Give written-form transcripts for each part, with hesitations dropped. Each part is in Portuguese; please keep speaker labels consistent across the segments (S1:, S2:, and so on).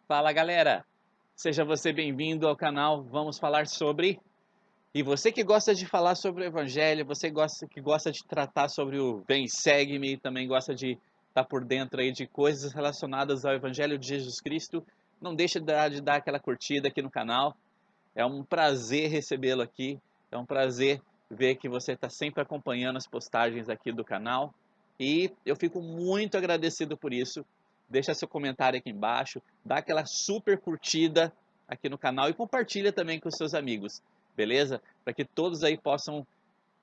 S1: Fala galera, seja você bem-vindo ao canal. Vamos falar sobre. E você que gosta de falar sobre o Evangelho, que gosta de tratar sobre o Vem Segue-me, também gosta de estar por dentro aí de coisas relacionadas ao Evangelho de Jesus Cristo, não deixe de dar aquela curtida aqui no canal. É um prazer recebê-lo aqui, é um prazer ver que você está sempre acompanhando as postagens aqui do canal e eu fico muito agradecido por isso. Deixa seu comentário aqui embaixo, dá aquela super curtida aqui no canal e compartilha também com seus amigos, beleza? Para que todos aí possam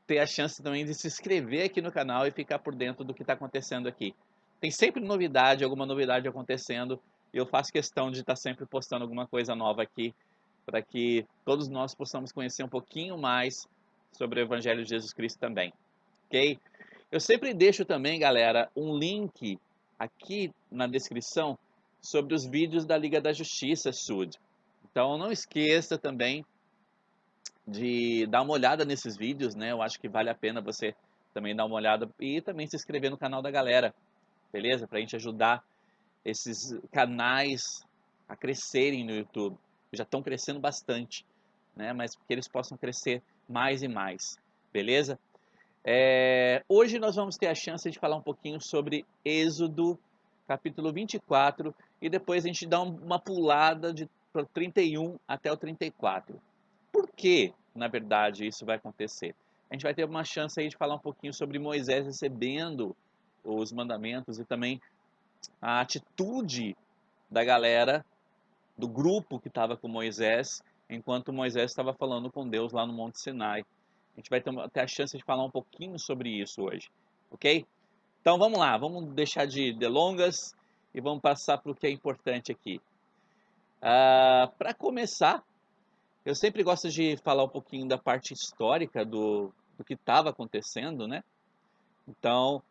S1: ter a chance também de se inscrever aqui no canal e ficar por dentro do que está acontecendo aqui. Tem sempre novidade, alguma novidade acontecendo, e eu faço questão de estar sempre postando alguma coisa nova aqui para que todos nós possamos conhecer um pouquinho mais sobre o Evangelho de Jesus Cristo também, ok? Eu sempre deixo também, galera, um link aqui na descrição sobre os vídeos da Liga da Justiça Sud. Então não esqueça também de dar uma olhada nesses vídeos, né? Eu acho que vale a pena você também dar uma olhada e também se inscrever no canal da galera, beleza? Para a gente ajudar esses canais a crescerem no YouTube. Já estão crescendo bastante, né? Mas que eles possam crescer mais e mais, beleza? Hoje nós vamos ter a chance de falar um pouquinho sobre Êxodo, capítulo 24, e depois a gente dá uma pulada de 31 até o 34. Por que, na verdade, isso vai acontecer? A gente vai ter uma chance aí de falar um pouquinho sobre Moisés recebendo os mandamentos e também a atitude da galera, do grupo que estava com Moisés, enquanto Moisés estava falando com Deus lá no Monte Sinai. A gente vai ter a chance de falar um pouquinho sobre isso hoje, ok? Então vamos lá, vamos deixar de delongas e vamos passar para o que é importante aqui. Para começar, eu sempre gosto de falar um pouquinho da parte histórica do que estava acontecendo, né? Então,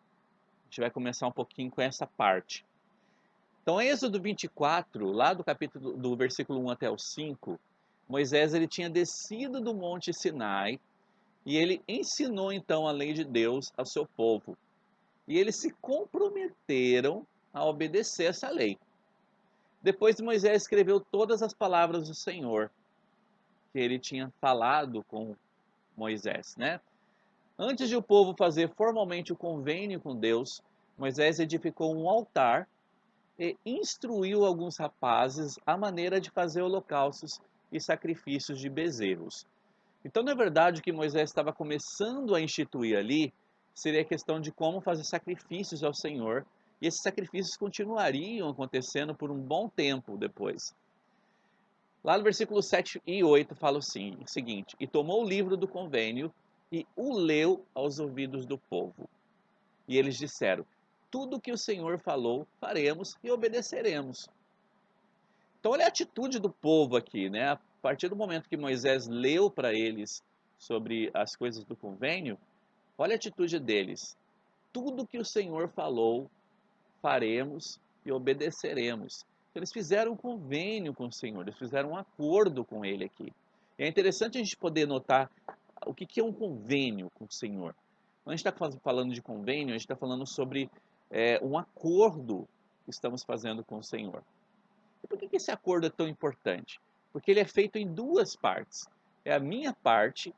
S1: a gente vai começar um pouquinho com essa parte. Então, Êxodo 24, lá do capítulo do versículo 1 até o 5, Moisés ele tinha descido do monte Sinai e ele ensinou então a lei de Deus ao seu povo. E eles se comprometeram a obedecer essa lei. Depois Moisés escreveu todas as palavras do Senhor que ele tinha falado com Moisés, né? Antes de o povo fazer formalmente o convênio com Deus, Moisés edificou um altar e instruiu alguns rapazes a maneira de fazer holocaustos e sacrifícios de bezerros. Então, na verdade, o que Moisés estava começando a instituir ali seria a questão de como fazer sacrifícios ao Senhor, e esses sacrifícios continuariam acontecendo por um bom tempo depois. Lá no versículo 7 e 8 fala o seguinte: E tomou o livro do convênio e o leu aos ouvidos do povo. E eles disseram: Tudo o que o Senhor falou, faremos e obedeceremos. Então, olha a atitude do povo aqui, né? A partir do momento que Moisés leu para eles sobre as coisas do convênio, olha a atitude deles. Tudo que o Senhor falou, faremos e obedeceremos. Então, eles fizeram um convênio com o Senhor, eles fizeram um acordo com Ele aqui. E é interessante a gente poder notar o que é um convênio com o Senhor. Quando a gente está falando de convênio, a gente está falando sobre um acordo que estamos fazendo com o Senhor. E por que esse acordo é tão importante? Porque ele é feito em duas partes. É a minha parte,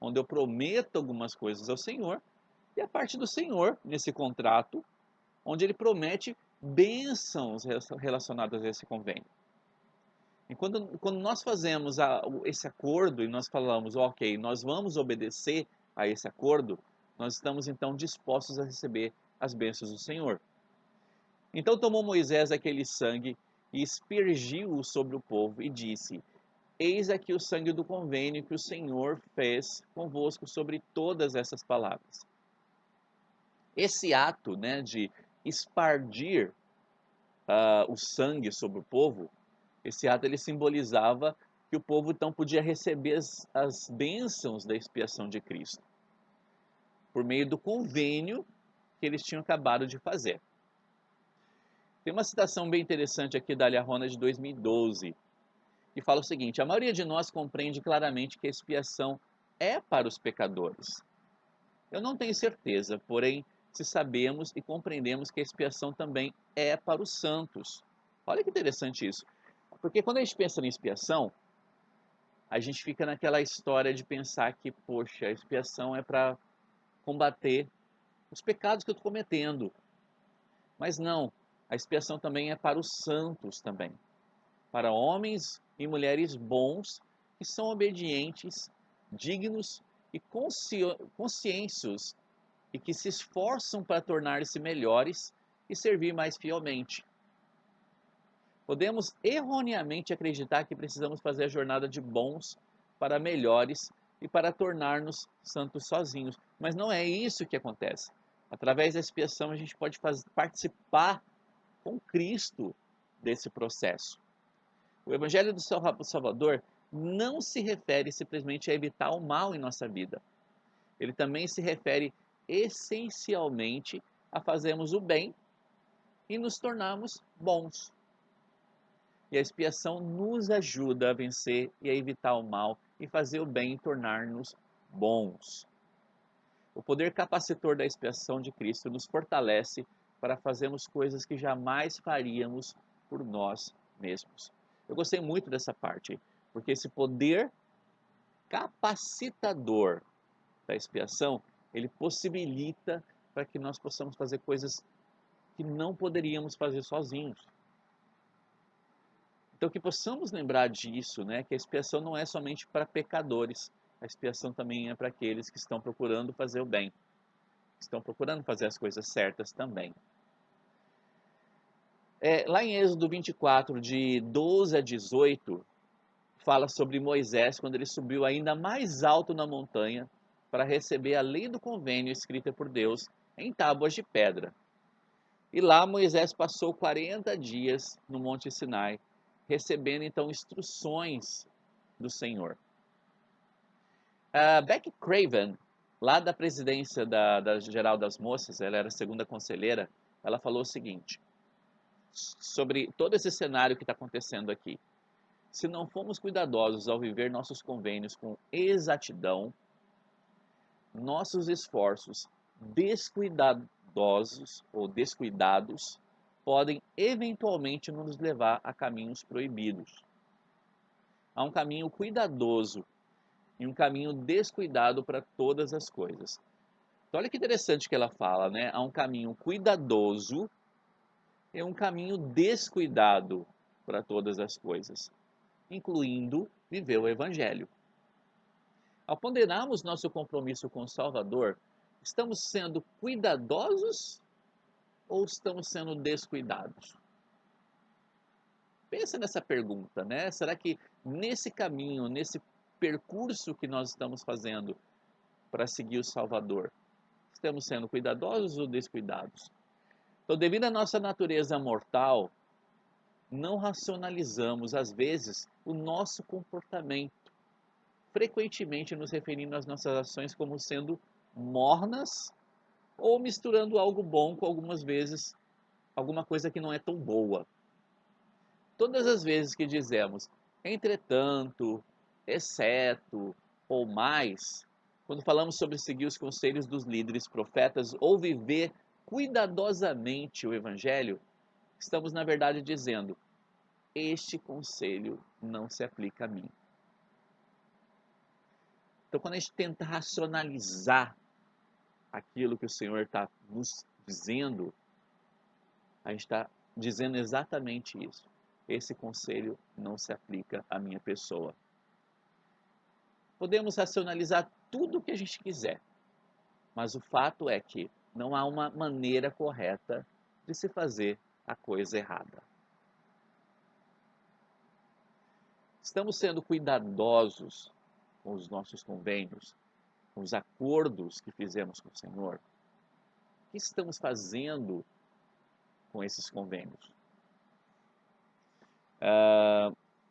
S1: onde eu prometo algumas coisas ao Senhor, e a parte do Senhor, nesse contrato, onde ele promete bênçãos relacionadas a esse convênio. E quando nós fazemos esse acordo e nós falamos, ok, nós vamos obedecer a esse acordo, nós estamos então dispostos a receber as bênçãos do Senhor. Então tomou Moisés aquele sangue e aspergiu-o sobre o povo e disse: Eis aqui o sangue do convênio que o Senhor fez convosco sobre todas essas palavras. Esse ato, né, de espargir o sangue sobre o povo, esse ato ele simbolizava que o povo então podia receber as bênçãos da expiação de Cristo, por meio do convênio que eles tinham acabado de fazer. Tem uma citação bem interessante aqui da Aliarona de 2012, que fala o seguinte: a maioria de nós compreende claramente que a expiação é para os pecadores. Eu não tenho certeza, porém, se sabemos e compreendemos que a expiação também é para os santos. Olha que interessante isso. Porque quando a gente pensa em expiação, a gente fica naquela história de pensar que, poxa, a expiação é para combater os pecados que eu estou cometendo. Mas não, a expiação também é para os santos também, para homens e mulheres bons que são obedientes, dignos e conscientes e que se esforçam para tornar-se melhores e servir mais fielmente. Podemos erroneamente acreditar que precisamos fazer a jornada de bons para melhores e para tornar-nos santos sozinhos, mas não é isso que acontece. Através da expiação a gente pode participar com Cristo desse processo. O Evangelho do Salvador não se refere simplesmente a evitar o mal em nossa vida. Ele também se refere essencialmente a fazermos o bem e nos tornarmos bons. E a expiação nos ajuda a vencer e a evitar o mal e fazer o bem e tornar-nos bons. O poder capacitor da expiação de Cristo nos fortalece para fazermos coisas que jamais faríamos por nós mesmos. Eu gostei muito dessa parte, porque esse poder capacitador da expiação, ele possibilita para que nós possamos fazer coisas que não poderíamos fazer sozinhos. Então que possamos lembrar disso, né? Que a expiação não é somente para pecadores, a expiação também é para aqueles que estão procurando fazer o bem, que estão procurando fazer as coisas certas também. Lá em Êxodo 24, de 12 a 18, fala sobre Moisés quando ele subiu ainda mais alto na montanha para receber a lei do convênio escrita por Deus em tábuas de pedra. E lá Moisés passou 40 dias no Monte Sinai, recebendo então instruções do Senhor. Becky Craven, lá da presidência da Geral das Moças, ela era a segunda conselheira, ela falou o seguinte, sobre todo esse cenário que está acontecendo aqui. Se não formos cuidadosos ao viver nossos convênios com exatidão, nossos esforços descuidadosos ou descuidados podem eventualmente nos levar a caminhos proibidos. Há um caminho cuidadoso e um caminho descuidado para todas as coisas. Então, olha que interessante que ela fala, né? Há um caminho cuidadoso e um caminho descuidado para todas as coisas, incluindo viver o Evangelho. Ao ponderarmos nosso compromisso com o Salvador, estamos sendo cuidadosos ou estamos sendo descuidados? Pensa nessa pergunta, né? Será que nesse caminho, nesse percurso que nós estamos fazendo para seguir o Salvador, estamos sendo cuidadosos ou descuidados? Então, devido à nossa natureza mortal, não racionalizamos, às vezes, o nosso comportamento, frequentemente nos referindo às nossas ações como sendo mornas ou misturando algo bom com algumas vezes alguma coisa que não é tão boa. Todas as vezes que dizemos entretanto, exceto ou mais, quando falamos sobre seguir os conselhos dos líderes profetas ou viver cuidadosamente o Evangelho, estamos na verdade dizendo: este conselho não se aplica a mim. Então, quando a gente tenta racionalizar aquilo que o Senhor está nos dizendo, a gente está dizendo exatamente isso. Esse conselho não se aplica à minha pessoa. Podemos racionalizar tudo o que a gente quiser, mas o fato é que não há uma maneira correta de se fazer a coisa errada. Estamos sendo cuidadosos com os nossos convênios, com os acordos que fizemos com o Senhor? O que estamos fazendo com esses convênios?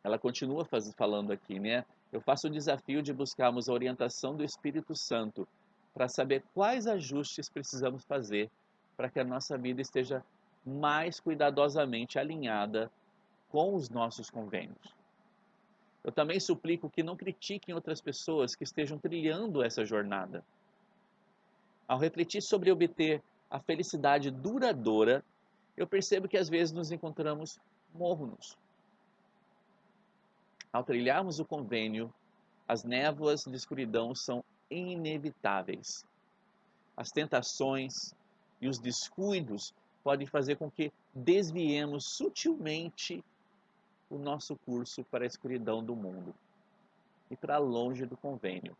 S1: Ela continua falando aqui, né? Eu faço o desafio de buscarmos a orientação do Espírito Santo para saber quais ajustes precisamos fazer para que a nossa vida esteja mais cuidadosamente alinhada com os nossos convênios. Eu também suplico que não critiquem outras pessoas que estejam trilhando essa jornada. Ao refletir sobre obter a felicidade duradoura, eu percebo que às vezes nos encontramos mornos. Ao trilharmos o convênio, as névoas de escuridão são inevitáveis. As tentações e os descuidos podem fazer com que desviemos sutilmente o nosso curso para a escuridão do mundo e para longe do convênio.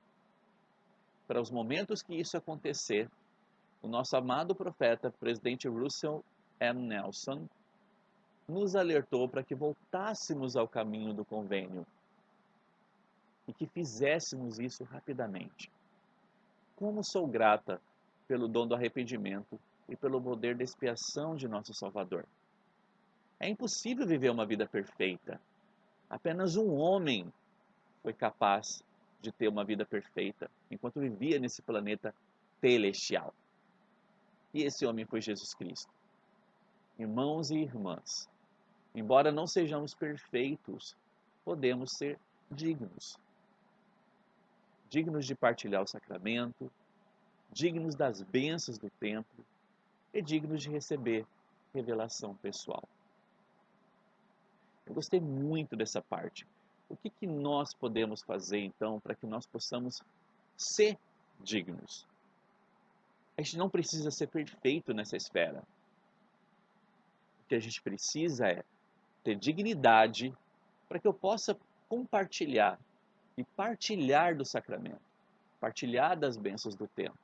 S1: Para os momentos que isso acontecer, o nosso amado profeta, presidente Russell M. Nelson, nos alertou para que voltássemos ao caminho do convênio e que fizéssemos isso rapidamente. Como sou grata pelo dom do arrependimento e pelo poder da expiação de nosso Salvador. É impossível viver uma vida perfeita. Apenas um homem foi capaz de ter uma vida perfeita enquanto vivia nesse planeta celestial. E esse homem foi Jesus Cristo. Irmãos e irmãs, embora não sejamos perfeitos, podemos ser dignos. Dignos de partilhar o sacramento, dignos das bênçãos do templo e dignos de receber revelação pessoal. Eu gostei muito dessa parte. O que nós podemos fazer então para que nós possamos ser dignos? A gente não precisa ser perfeito nessa esfera. O que a gente precisa é ter dignidade para que eu possa compartilhar e partilhar do sacramento, partilhar das bênçãos do templo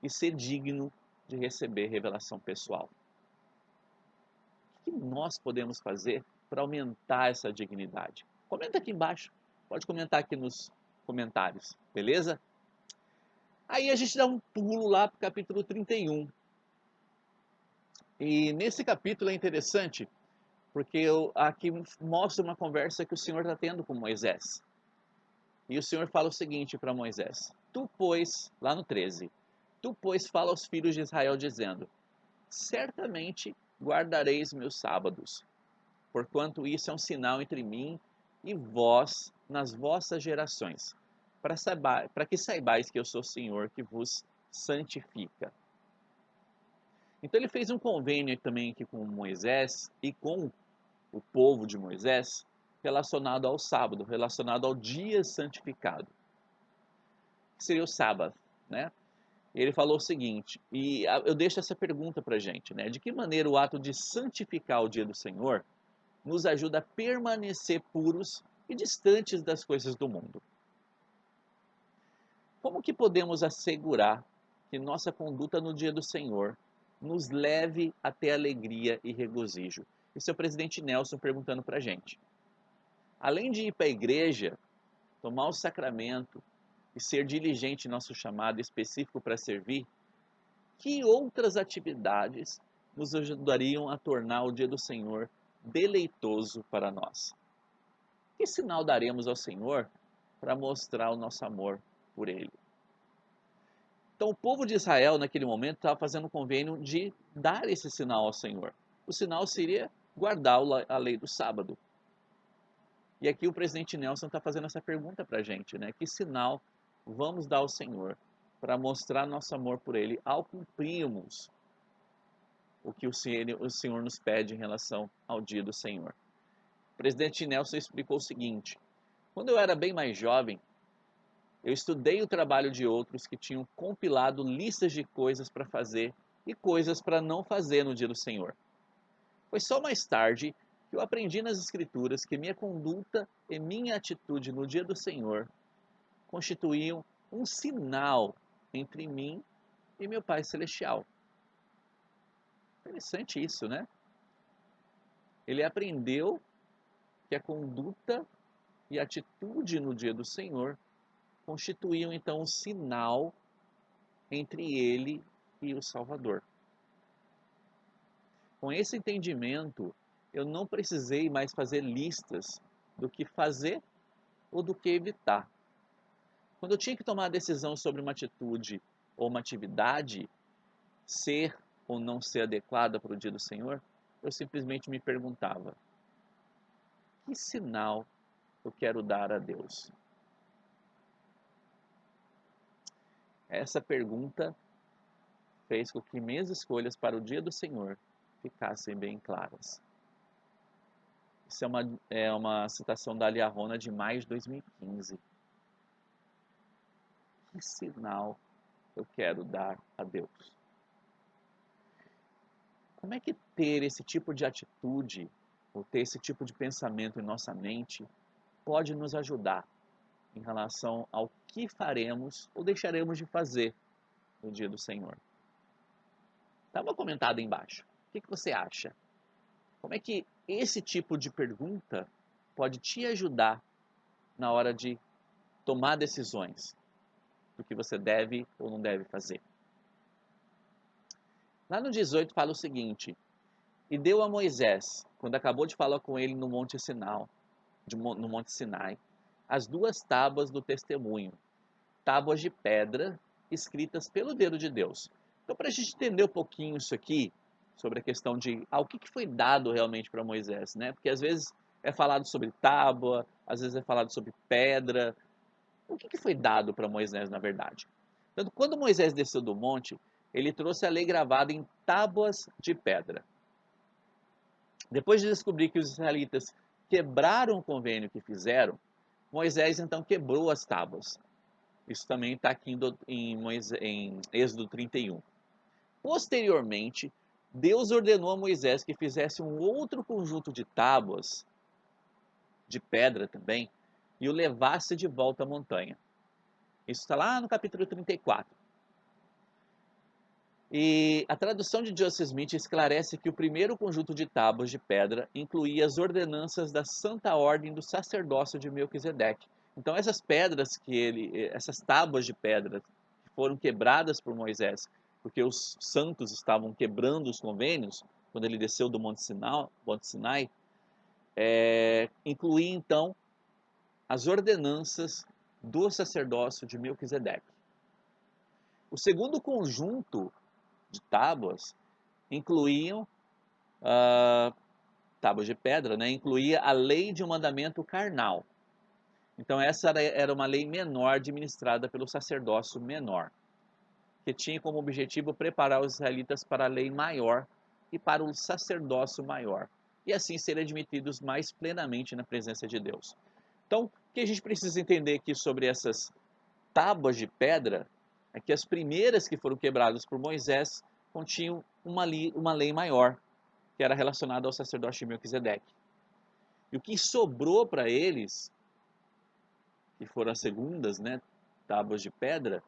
S1: e ser digno de receber revelação pessoal. O que nós podemos fazer para aumentar essa dignidade? Comenta aqui embaixo, pode comentar aqui nos comentários, beleza? Aí a gente dá um pulo lá para o capítulo 31. E nesse capítulo é interessante, porque aqui mostra uma conversa que o Senhor está tendo com Moisés. E o Senhor fala o seguinte para Moisés: Tu, pois, lá no 13, tu, pois, fala aos filhos de Israel, dizendo: Certamente guardareis meus sábados, porquanto isso é um sinal entre mim e vós nas vossas gerações, para que saibais que eu sou o Senhor que vos santifica. Então ele fez um convênio também aqui com Moisés e com o povo de Moisés, relacionado ao sábado, relacionado ao dia santificado, que seria o sábado, né? Ele falou o seguinte, e eu deixo essa pergunta para a gente, né? De que maneira o ato de santificar o dia do Senhor nos ajuda a permanecer puros e distantes das coisas do mundo? Como que podemos assegurar que nossa conduta no dia do Senhor nos leve até alegria e regozijo? Esse é o presidente Nelson perguntando para a gente. Além de ir para a igreja, tomar o sacramento e ser diligente em nosso chamado específico para servir, que outras atividades nos ajudariam a tornar o dia do Senhor deleitoso para nós? Que sinal daremos ao Senhor para mostrar o nosso amor por Ele? Então, o povo de Israel, naquele momento, estava fazendo um convênio de dar esse sinal ao Senhor. O sinal seria guardar a lei do sábado. E aqui o presidente Nelson está fazendo essa pergunta para a gente, né? Que sinal vamos dar ao Senhor para mostrar nosso amor por Ele ao cumprirmos o que o Senhor nos pede em relação ao dia do Senhor? O presidente Nelson explicou o seguinte: quando eu era bem mais jovem, eu estudei o trabalho de outros que tinham compilado listas de coisas para fazer e coisas para não fazer no dia do Senhor. Foi só mais tarde que eu aprendi nas Escrituras que minha conduta e minha atitude no dia do Senhor constituíam um sinal entre mim e meu Pai Celestial. Interessante isso, né? Ele aprendeu que a conduta e a atitude no dia do Senhor constituíam então um sinal entre ele e o Salvador. Com esse entendimento, eu não precisei mais fazer listas do que fazer ou do que evitar. Quando eu tinha que tomar a decisão sobre uma atitude ou uma atividade, ser ou não ser adequada para o dia do Senhor, eu simplesmente me perguntava: que sinal eu quero dar a Deus? Essa pergunta fez com que minhas escolhas para o dia do Senhor ficassem bem claras. Isso é uma citação da Liahona de maio de 2015. Que sinal eu quero dar a Deus? Como é que ter esse tipo de atitude, ou ter esse tipo de pensamento em nossa mente, pode nos ajudar em relação ao que faremos ou deixaremos de fazer no dia do Senhor? Dá uma comentada aí embaixo. O que você acha? Como é que esse tipo de pergunta pode te ajudar na hora de tomar decisões do que você deve ou não deve fazer? Lá no 18 fala o seguinte: e deu a Moisés, quando acabou de falar com ele no Monte Sinai, as duas tábuas do testemunho, tábuas de pedra escritas pelo dedo de Deus. Então, para a gente entender um pouquinho isso aqui, sobre a questão de o que foi dado realmente para Moisés, né? Porque às vezes é falado sobre tábua, às vezes é falado sobre pedra. O que foi dado para Moisés, na verdade? Então, quando Moisés desceu do monte, ele trouxe a lei gravada em tábuas de pedra. Depois de descobrir que os israelitas quebraram o convênio que fizeram, Moisés então quebrou as tábuas. Isso também está aqui em Êxodo 31. Posteriormente, Deus ordenou a Moisés que fizesse um outro conjunto de tábuas, de pedra também, e o levasse de volta à montanha. Isso está lá no capítulo 34. E a tradução de Joseph Smith esclarece que o primeiro conjunto de tábuas de pedra incluía as ordenanças da Santa Ordem do Sacerdócio de Melquisedeque. Então essas tábuas de pedra que foram quebradas por Moisés, porque os santos estavam quebrando os convênios quando ele desceu do Monte Sinai, incluía então as ordenanças do sacerdócio de Melquisedeque. O segundo conjunto de tábuas incluíam tábuas de pedra, né, incluía a lei de um mandamento carnal. Então essa era uma lei menor administrada pelo sacerdócio menor, que tinha como objetivo preparar os israelitas para a lei maior e para o sacerdócio maior, e assim serem admitidos mais plenamente na presença de Deus. Então, o que a gente precisa entender aqui sobre essas tábuas de pedra é que as primeiras que foram quebradas por Moisés continham uma lei maior, que era relacionada ao sacerdócio de Melquisedeque. E o que sobrou para eles, que foram as segundas, né, tábuas de pedra,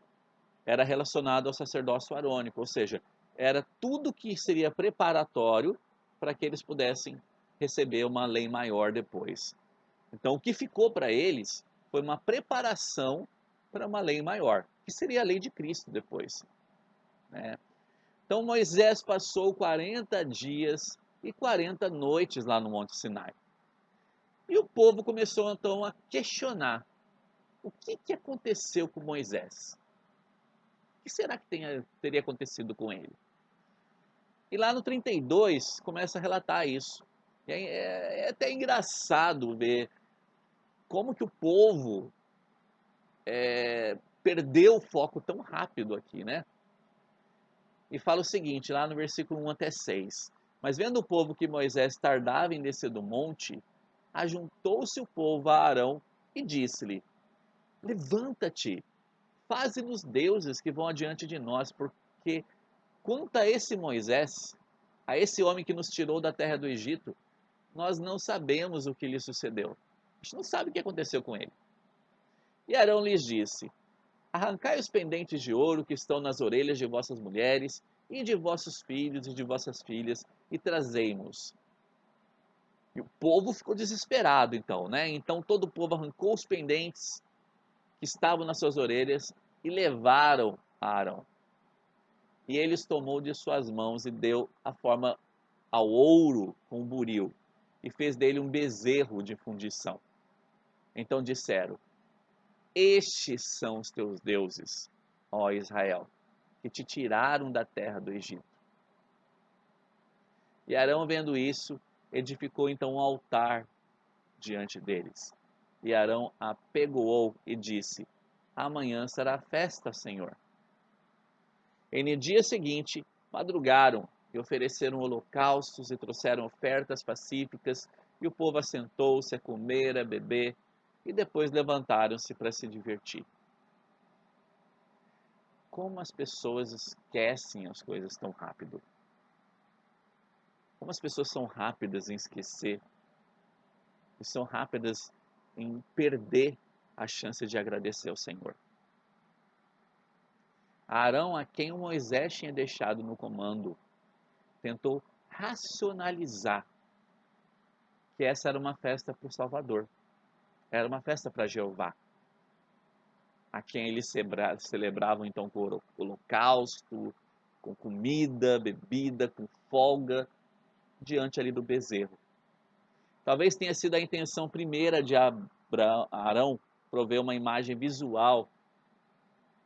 S1: era relacionado ao sacerdócio arônico, ou seja, era tudo que seria preparatório para que eles pudessem receber uma lei maior depois. Então, o que ficou para eles foi uma preparação para uma lei maior, que seria a lei de Cristo depois, né? Então, Moisés passou 40 dias e 40 noites lá no Monte Sinai. E o povo começou então a questionar: o que aconteceu com Moisés? O que será que teria acontecido com ele? E lá no 32 começa a relatar isso. E é até engraçado ver como que o povo perdeu o foco tão rápido aqui, né? E fala o seguinte, lá no versículo 1 até 6. Mas vendo o povo que Moisés tardava em descer do monte, ajuntou-se o povo a Arão e disse-lhe: levanta-te, faze-nos deuses que vão adiante de nós, porque quanto a esse Moisés, a esse homem que nos tirou da terra do Egito, nós não sabemos o que lhe sucedeu. A gente não sabe o que aconteceu com ele. E Arão lhes disse: arrancai os pendentes de ouro que estão nas orelhas de vossas mulheres e de vossos filhos e de vossas filhas e trazei-mos. E o povo ficou desesperado então, né? Então todo o povo arrancou os pendentes que estavam nas suas orelhas e levaram a Arão. E ele os tomou de suas mãos e deu a forma ao ouro com o buril e fez dele um bezerro de fundição. Então disseram: estes são os teus deuses, ó Israel, que te tiraram da terra do Egito. E Arão, vendo isso, edificou então um altar diante deles. E Arão apegoou e disse: amanhã será festa, Senhor. E no dia seguinte, madrugaram e ofereceram holocaustos e trouxeram ofertas pacíficas E o povo assentou-se a comer, a beber, e depois levantaram-se para se divertir. Como as pessoas esquecem as coisas tão rápido? Como as pessoas são rápidas em esquecer e são rápidas em perder a chance de agradecer ao Senhor. Arão, a quem Moisés tinha deixado no comando, tentou racionalizar que essa era uma festa para o Salvador, era uma festa para Jeová, a quem eles celebravam então com holocausto, com comida, bebida, com folga, diante ali do bezerro. Talvez tenha sido a intenção primeira de Arão prover uma imagem visual,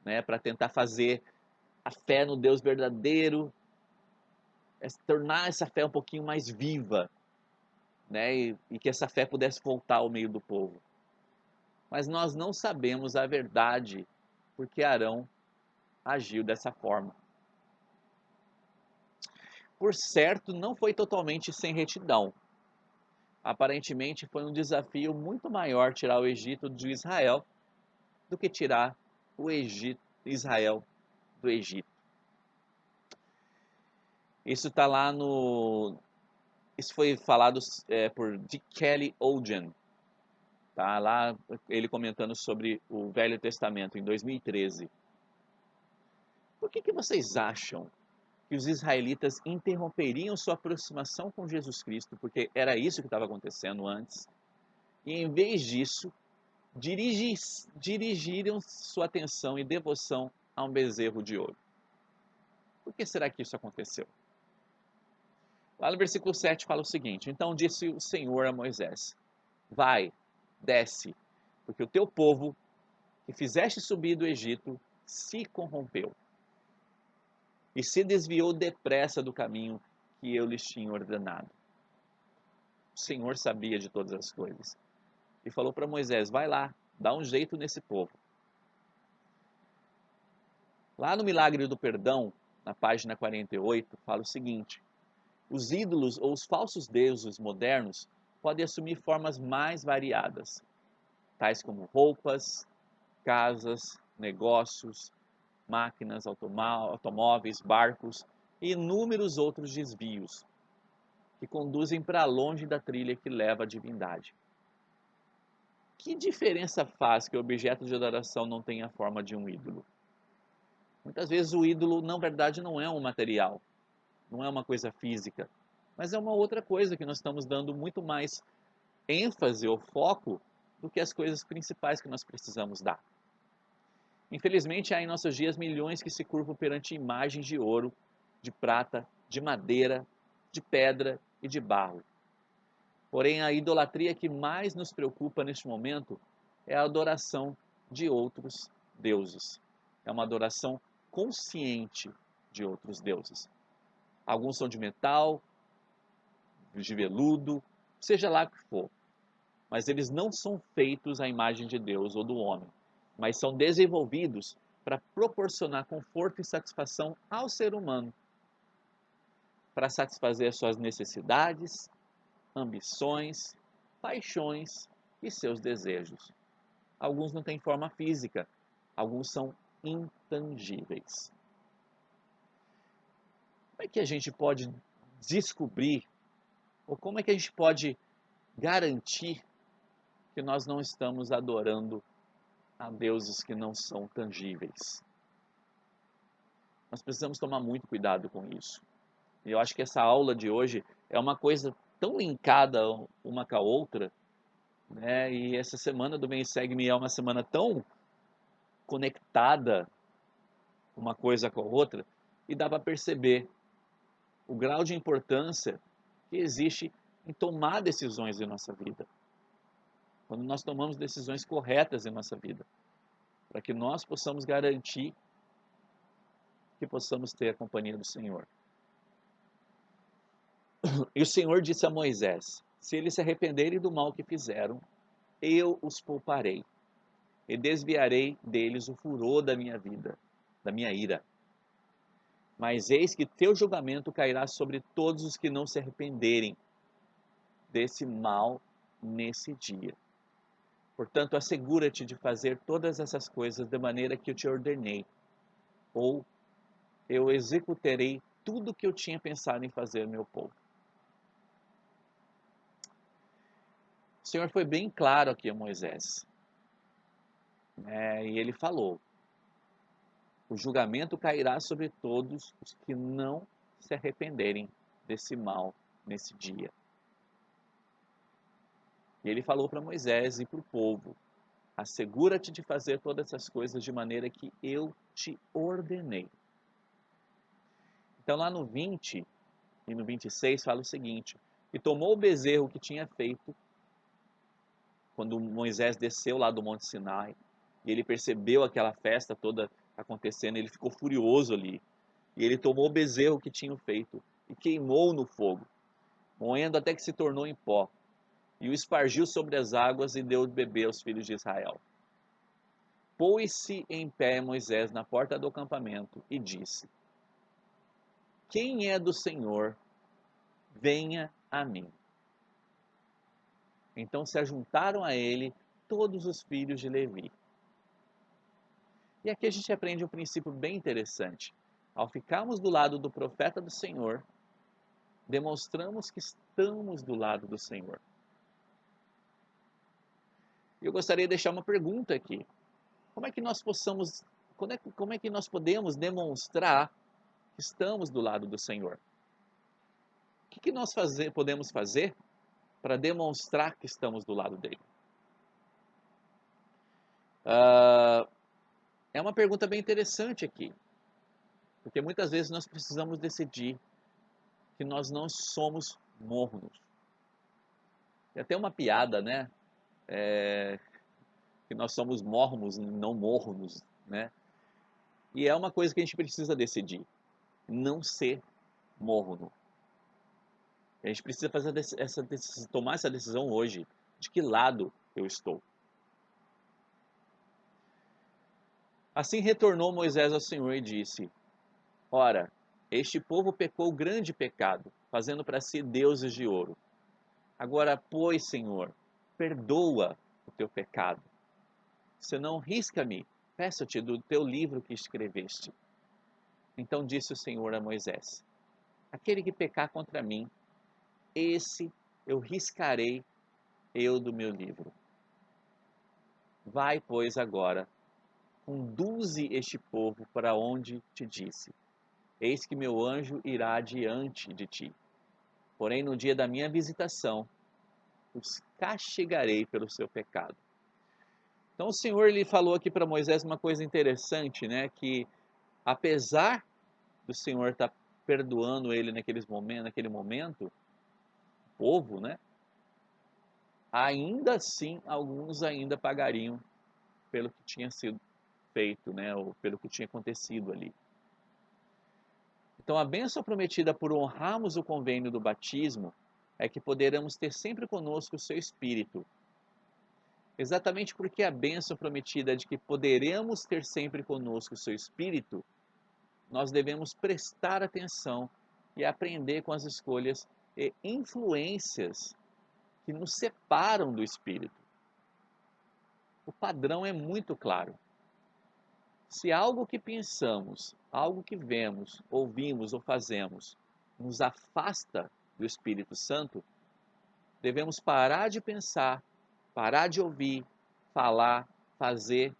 S1: né, para tentar fazer a fé no Deus verdadeiro, tornar essa fé um pouquinho mais viva, né, e que essa fé pudesse voltar ao meio do povo. Mas nós não sabemos a verdade porque Arão agiu dessa forma. Por certo, não foi totalmente sem retidão. Aparentemente foi um desafio muito maior tirar o Egito de Israel do que tirar Israel do Egito. Isso está lá no... Isso foi falado por Dick Kelly Ogen. Tá lá ele comentando sobre o Velho Testamento em 2013. Por que vocês acham que os israelitas interromperiam sua aproximação com Jesus Cristo, porque era isso que estava acontecendo antes, e em vez disso, dirigiram sua atenção e devoção a um bezerro de ouro? Por que será que isso aconteceu? Lá no versículo 7 fala o seguinte: então disse o Senhor a Moisés: vai, desce, porque o teu povo, que fizeste subir do Egito, se corrompeu e se desviou depressa do caminho que eu lhes tinha ordenado. O Senhor sabia de todas as coisas e falou para Moisés: vai lá, dá um jeito nesse povo. Lá no Milagre do Perdão, na página 48, fala o seguinte: os ídolos ou os falsos deuses modernos podem assumir formas mais variadas, tais como roupas, casas, negócios, máquinas, automóveis, barcos e inúmeros outros desvios que conduzem para longe da trilha que leva à divindade. Que diferença faz que o objeto de adoração não tenha a forma de um ídolo? Muitas vezes o ídolo, na verdade, não é um material, não é uma coisa física, mas é uma outra coisa que nós estamos dando muito mais ênfase ou foco do que as coisas principais que nós precisamos dar. Infelizmente, há em nossos dias milhões que se curvam perante imagens de ouro, de prata, de madeira, de pedra e de barro. Porém, a idolatria que mais nos preocupa neste momento é a adoração de outros deuses. É uma adoração consciente de outros deuses. Alguns são de metal, de veludo, seja lá o que for. Mas eles não são feitos à imagem de Deus ou do homem, mas são desenvolvidos para proporcionar conforto e satisfação ao ser humano, para satisfazer as suas necessidades, ambições, paixões e seus desejos. Alguns não têm forma física, alguns são intangíveis. Como é que a gente pode descobrir, ou como é que a gente pode garantir que nós não estamos adorando a deuses que não são tangíveis? Nós precisamos tomar muito cuidado com isso. E eu acho que essa aula de hoje é uma coisa tão linkada uma com a outra, né? E essa semana do Bem Segue-me é uma semana tão conectada uma coisa com a outra, e dá para perceber o grau de importância que existe em tomar decisões em nossa vida. Quando nós tomamos decisões corretas em nossa vida, para que nós possamos garantir que possamos ter a companhia do Senhor. E o Senhor disse a Moisés: se eles se arrependerem do mal que fizeram, eu os pouparei e desviarei deles o furor da minha vida, da minha ira. Mas eis que teu julgamento cairá sobre todos os que não se arrependerem. desse mal nesse dia. Portanto, assegura-te de fazer todas essas coisas da maneira que eu te ordenei, ou eu executarei tudo o que eu tinha pensado em fazer, meu povo. O Senhor foi bem claro aqui a Moisés, e ele falou: o julgamento cairá sobre todos os que não se arrependerem desse mal nesse dia. E ele falou para Moisés e para o povo: assegura-te de fazer todas essas coisas de maneira que eu te ordenei. Então, lá no 20 e no 26 fala o seguinte: e tomou o bezerro que tinha feito, quando Moisés desceu lá do Monte Sinai, e ele percebeu aquela festa toda acontecendo, ele ficou furioso ali. E ele tomou o bezerro que tinha feito e queimou no fogo, moendo até que se tornou em pó, e o espargiu sobre as águas e deu de beber aos filhos de Israel. Pôs-se em pé Moisés na porta do acampamento e disse: quem é do Senhor, venha a mim. Então se ajuntaram a ele todos os filhos de Levi. E aqui a gente aprende um princípio bem interessante. Ao ficarmos do lado do profeta do Senhor, demonstramos que estamos do lado do Senhor. E eu gostaria de deixar uma pergunta aqui. Como é que nós podemos demonstrar que estamos do lado do Senhor? O que nós podemos fazer para demonstrar que estamos do lado dele? É uma pergunta bem interessante aqui, porque muitas vezes nós precisamos decidir que nós não somos mornos. Tem até uma piada, né? Que nós somos mormos, não mornos, né? E é uma coisa que a gente precisa decidir, não ser morno. A gente precisa tomar essa decisão hoje, de que lado eu estou. Assim retornou Moisés ao Senhor e disse: ora, este povo pecou grande pecado, fazendo para si deuses de ouro. Agora, pois, Senhor, perdoa o teu pecado. Senão, risca-me, peço-te do teu livro que escreveste. Então disse o Senhor a Moisés: aquele que pecar contra mim, esse eu riscarei eu do meu livro. Vai, pois, agora, conduze este povo para onde te disse. Eis que meu anjo irá adiante de ti. Porém, no dia da minha visitação, os castigarei pelo seu pecado. Então o Senhor lhe falou aqui para Moisés uma coisa interessante, né? Que apesar do Senhor estar perdoando ele naquele momento, o povo, né? Ainda assim, alguns ainda pagariam pelo que tinha sido feito, né? Ou pelo que tinha acontecido ali. Então a bênção prometida por honrarmos o convênio do batismo é que poderemos ter sempre conosco o seu Espírito. Exatamente porque a bênção prometida é de que poderemos ter sempre conosco o seu Espírito, nós devemos prestar atenção e aprender com as escolhas e influências que nos separam do Espírito. O padrão é muito claro. Se algo que pensamos, algo que vemos, ouvimos ou fazemos nos afasta do Espírito Santo, devemos parar de pensar, parar de ouvir, falar, fazer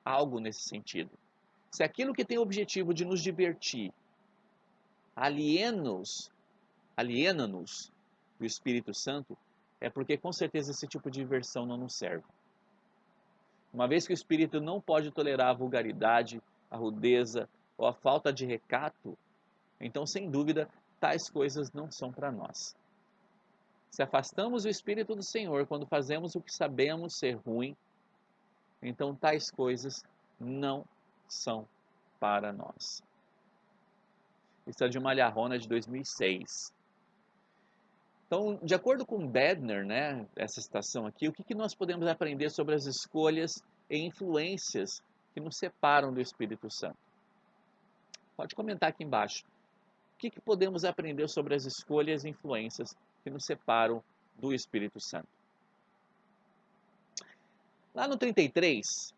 S1: algo nesse sentido. Se aquilo que tem o objetivo de nos divertir aliena-nos do Espírito Santo, é porque com certeza esse tipo de diversão não nos serve. Uma vez que o Espírito não pode tolerar a vulgaridade, a rudeza ou a falta de recato, então sem dúvida tais coisas não são para nós. Se afastamos o Espírito do Senhor quando fazemos o que sabemos ser ruim, então tais coisas não são para nós. Isso é de Malharrona de 2006. Então, de acordo com Bedner, né, essa citação aqui, o que nós podemos aprender sobre as escolhas e influências que nos separam do Espírito Santo? Pode comentar aqui embaixo. O que podemos aprender sobre as escolhas e influências que nos separam do Espírito Santo. Lá no 33,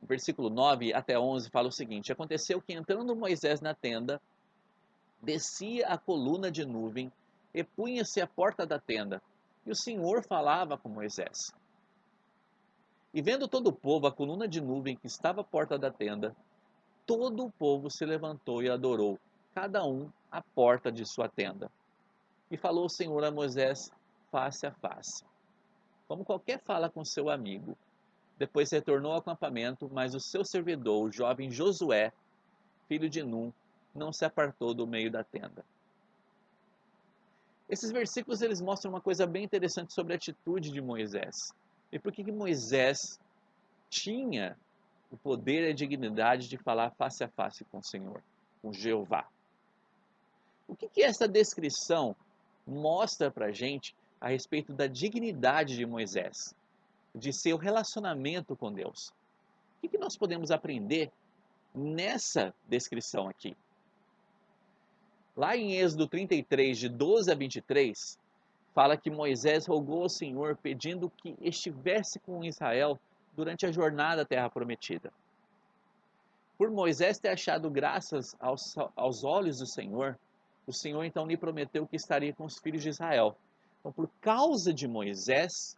S1: versículo 9 até 11, fala o seguinte: aconteceu que entrando Moisés na tenda, descia a coluna de nuvem e punha-se à porta da tenda, e o Senhor falava com Moisés. E vendo todo o povo a coluna de nuvem que estava à porta da tenda, todo o povo se levantou e adorou, cada um à porta de sua tenda. E falou o Senhor a Moisés face a face, como qualquer fala com seu amigo. Depois retornou ao acampamento, mas o seu servidor, o jovem Josué, filho de Num, não se apartou do meio da tenda. Esses versículos eles mostram uma coisa bem interessante sobre a atitude de Moisés. E por que Moisés tinha o poder e a dignidade de falar face a face com o Senhor, com Jeová. O que essa descrição mostra para a gente a respeito da dignidade de Moisés, de seu relacionamento com Deus? O que nós podemos aprender nessa descrição aqui? Lá em Êxodo 33, de 12 a 23, fala que Moisés rogou ao Senhor pedindo que estivesse com Israel durante a jornada à Terra Prometida. Por Moisés ter achado graças aos olhos do Senhor, o Senhor então lhe prometeu que estaria com os filhos de Israel. Então, por causa de Moisés,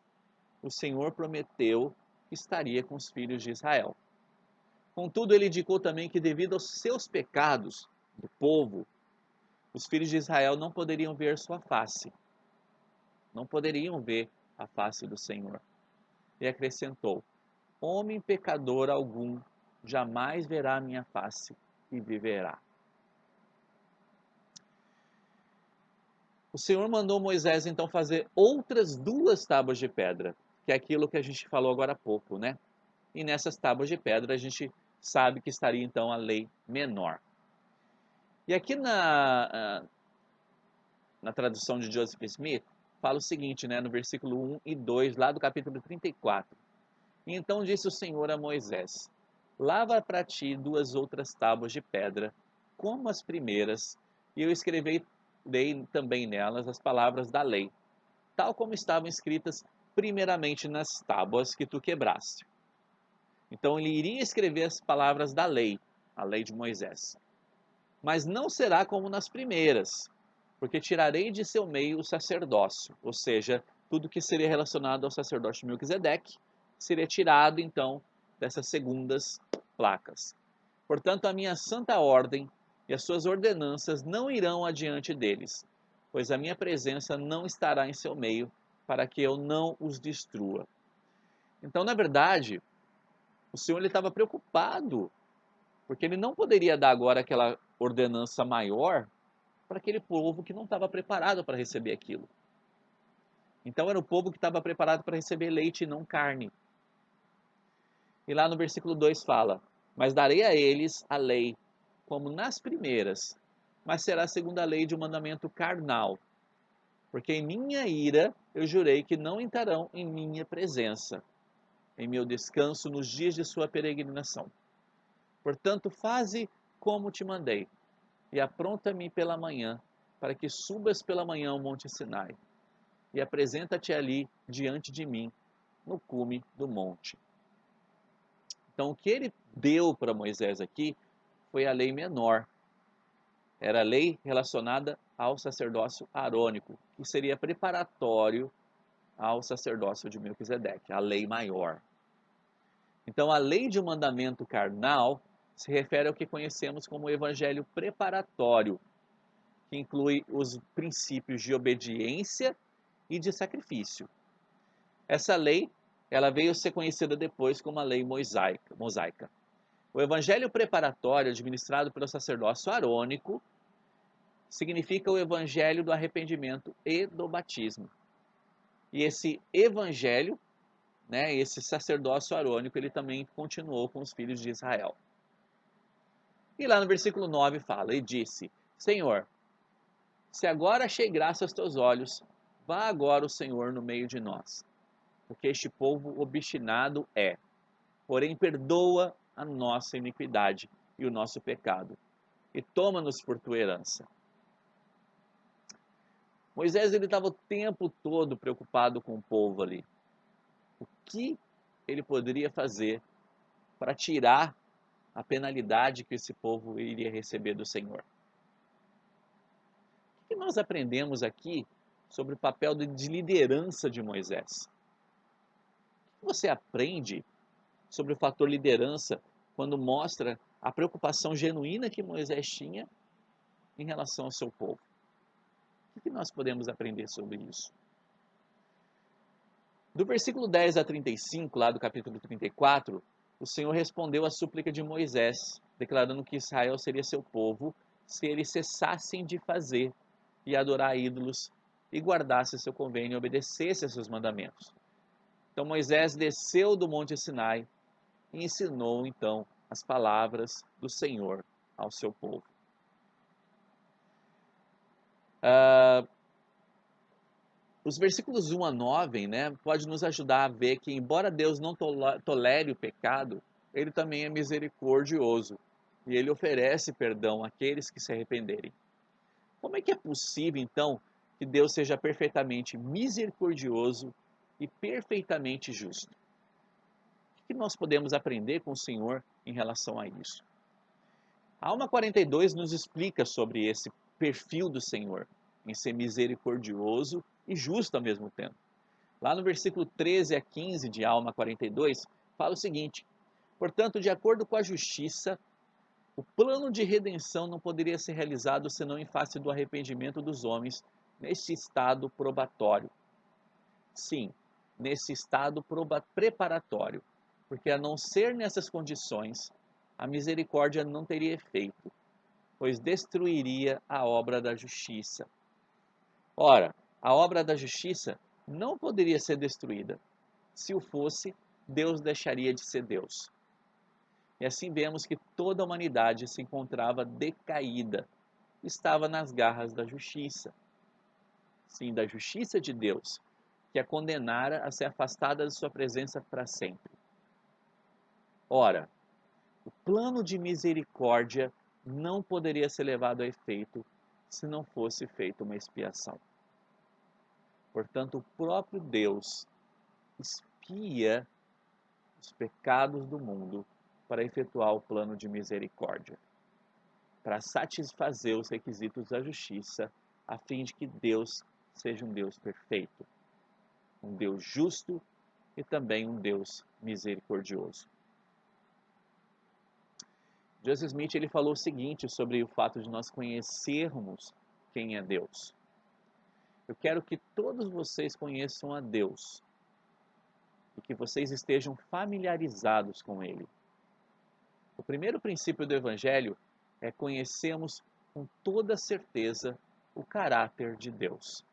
S1: o Senhor prometeu que estaria com os filhos de Israel. Contudo, ele indicou também que devido aos seus pecados do povo, os filhos de Israel não poderiam ver sua face. Não poderiam ver a face do Senhor. E acrescentou: homem pecador algum jamais verá a minha face e viverá. O Senhor mandou Moisés então fazer outras 2 tábuas de pedra, que é aquilo que a gente falou agora há pouco, né? E nessas tábuas de pedra a gente sabe que estaria então a lei menor. E aqui na tradução de Joseph Smith, fala o seguinte, né, no versículo 1 e 2, lá do capítulo 34. E então disse o Senhor a Moisés: lava para ti 2 outras tábuas de pedra, como as primeiras, e eu escreverei também nelas as palavras da lei, tal como estavam escritas primeiramente nas tábuas que tu quebraste. Então ele iria escrever as palavras da lei, a lei de Moisés. Mas não será como nas primeiras, porque tirarei de seu meio o sacerdócio, ou seja, tudo que seria relacionado ao sacerdócio de Melquisedeque, seria tirado então dessas segundas placas. Portanto, a minha santa ordem e as suas ordenanças não irão adiante deles, pois a minha presença não estará em seu meio, para que eu não os destrua. Então, na verdade, o Senhor estava preocupado, porque ele não poderia dar agora aquela ordenança maior para aquele povo que não estava preparado para receber aquilo. Então era o povo que estava preparado para receber leite e não carne. E lá no versículo 2 fala: mas darei a eles a lei, como nas primeiras, mas será segundo a lei de um mandamento carnal. Porque em minha ira eu jurei que não entrarão em minha presença, em meu descanso nos dias de sua peregrinação. Portanto, faze como te mandei, e apronta-me pela manhã, para que subas pela manhã ao monte Sinai, e apresenta-te ali diante de mim, no cume do monte. Então, o que ele deu para Moisés aqui foi a lei menor. Era a lei relacionada ao sacerdócio arônico, que seria preparatório ao sacerdócio de Melquisedeque, a lei maior. Então, a lei de um mandamento carnal se refere ao que conhecemos como o evangelho preparatório, que inclui os princípios de obediência e de sacrifício. Essa lei, ela veio a ser conhecida depois como a lei mosaica. O evangelho preparatório, administrado pelo sacerdócio arônico, significa o evangelho do arrependimento e do batismo. E esse evangelho, né, esse sacerdócio arônico, ele também continuou com os filhos de Israel. E lá no versículo 9 fala: e disse: Senhor, se agora achei graça aos teus olhos, vá agora o Senhor no meio de nós, porque este povo obstinado é. Porém, perdoa a nossa iniquidade e o nosso pecado, e toma-nos por tua herança. Moisés ele estava o tempo todo preocupado com o povo ali. O que ele poderia fazer para tirar a penalidade que esse povo iria receber do Senhor? O que nós aprendemos aqui sobre o papel de liderança de Moisés? O que você aprende sobre o fator liderança quando mostra a preocupação genuína que Moisés tinha em relação ao seu povo? O que nós podemos aprender sobre isso? Do versículo 10 a 35, lá do capítulo 34, o Senhor respondeu à súplica de Moisés, declarando que Israel seria seu povo se eles cessassem de fazer e adorar ídolos e guardasse seu convênio e obedecesse a seus mandamentos. Então Moisés desceu do monte Sinai e ensinou então as palavras do Senhor ao seu povo. Os versículos 1 a 9, pode nos ajudar a ver que, embora Deus não tolere o pecado, ele também é misericordioso e ele oferece perdão àqueles que se arrependerem. Como é que é possível, então, que Deus seja perfeitamente misericordioso e perfeitamente justo? O que nós podemos aprender com o Senhor em relação a isso? A Alma 42 nos explica sobre esse perfil do Senhor, em ser misericordioso e justo ao mesmo tempo. Lá no versículo 13 a 15 de Alma 42, fala o seguinte: portanto, de acordo com a justiça, o plano de redenção não poderia ser realizado senão em face do arrependimento dos homens neste estado probatório. Sim, nesse estado preparatório, porque a não ser nessas condições, a misericórdia não teria efeito, pois destruiria a obra da justiça. Ora, a obra da justiça não poderia ser destruída. Se o fosse, Deus deixaria de ser Deus. E assim vemos que toda a humanidade se encontrava decaída, estava nas garras da justiça. Sim, da justiça de Deus, que a condenara a ser afastada de sua presença para sempre. Ora, o plano de misericórdia não poderia ser levado a efeito se não fosse feita uma expiação. Portanto, o próprio Deus expia os pecados do mundo para efetuar o plano de misericórdia, para satisfazer os requisitos da justiça, a fim de que Deus seja um Deus perfeito, um Deus justo e também um Deus misericordioso. Joseph Smith ele falou o seguinte sobre o fato de nós conhecermos quem é Deus. Eu quero que todos vocês conheçam a Deus e que vocês estejam familiarizados com Ele. O primeiro princípio do Evangelho é conhecermos com toda certeza o caráter de Deus.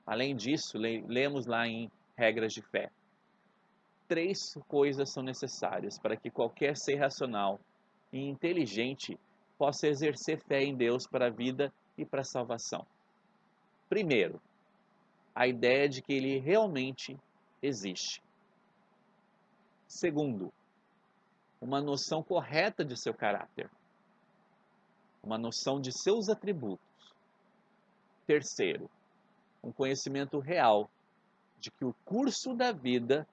S1: Além disso, lemos lá em Regras de Fé. 3 coisas são necessárias para que qualquer ser racional e inteligente possa exercer fé em Deus para a vida e para a salvação. Primeiro, a ideia de que Ele realmente existe. Segundo, uma noção correta de seu caráter. Uma noção de seus atributos. Terceiro, um conhecimento real de que o curso da vida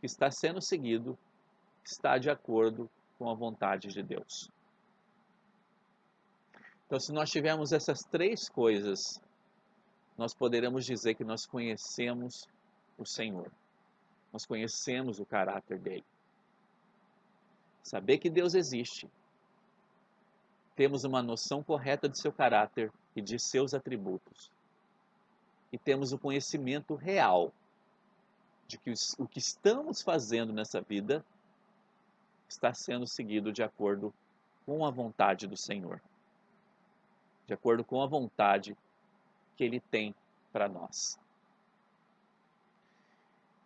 S1: que está sendo seguido está de acordo com a vontade de Deus. Então, se nós tivermos essas 3 coisas, nós poderemos dizer que nós conhecemos o Senhor. Nós conhecemos o caráter dele. Saber que Deus existe, temos uma noção correta de seu caráter e de seus atributos. E temos o conhecimento real de que o que estamos fazendo nessa vida está sendo seguido de acordo com a vontade do Senhor. De acordo com a vontade que Ele tem para nós.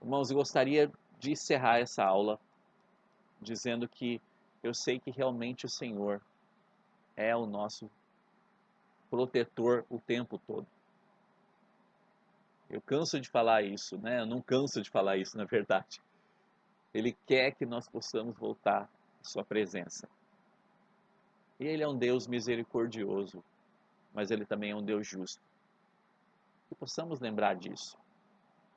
S1: Irmãos, eu gostaria de encerrar essa aula dizendo que eu sei que realmente o Senhor é o nosso protetor o tempo todo. Eu canso de falar isso, Eu não canso de falar isso, na verdade. Ele quer que nós possamos voltar à sua presença. E Ele é um Deus misericordioso, mas Ele também é um Deus justo. que possamos lembrar disso.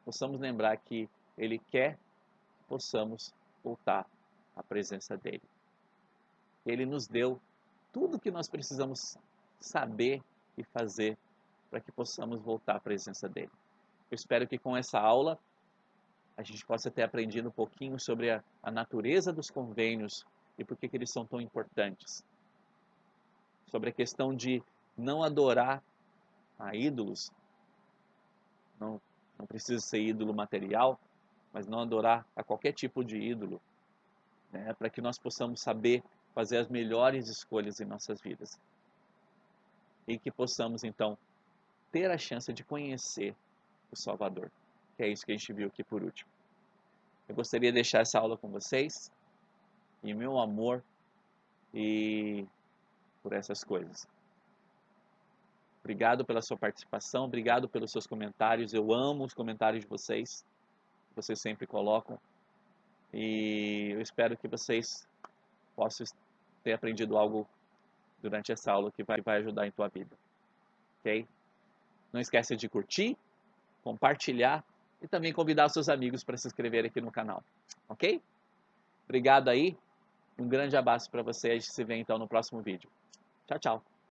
S1: Possamos lembrar que Ele quer que possamos voltar à presença dEle. Ele nos deu tudo o que nós precisamos saber e fazer para que possamos voltar à presença dEle. Eu espero que com essa aula a gente possa ter aprendido um pouquinho sobre a natureza dos convênios e por que eles são tão importantes. Sobre a questão de não adorar a ídolos, não precisa ser ídolo material, mas não adorar a qualquer tipo de ídolo, né, para que nós possamos saber fazer as melhores escolhas em nossas vidas. E que possamos, então, ter a chance de conhecer o Salvador, que é isso que a gente viu aqui por último. Eu gostaria de deixar essa aula com vocês, e meu amor e por essas coisas. Obrigado pela sua participação, obrigado pelos seus comentários. Eu amo os comentários de vocês, que vocês sempre colocam. E eu espero que vocês possam ter aprendido algo durante essa aula que vai ajudar em tua vida. Ok? Não esqueça de curtir, compartilhar e também convidar os seus amigos para se inscreverem aqui no canal. Ok? Obrigado aí. Um grande abraço para você. A gente se vê então no próximo vídeo. Tchau, tchau.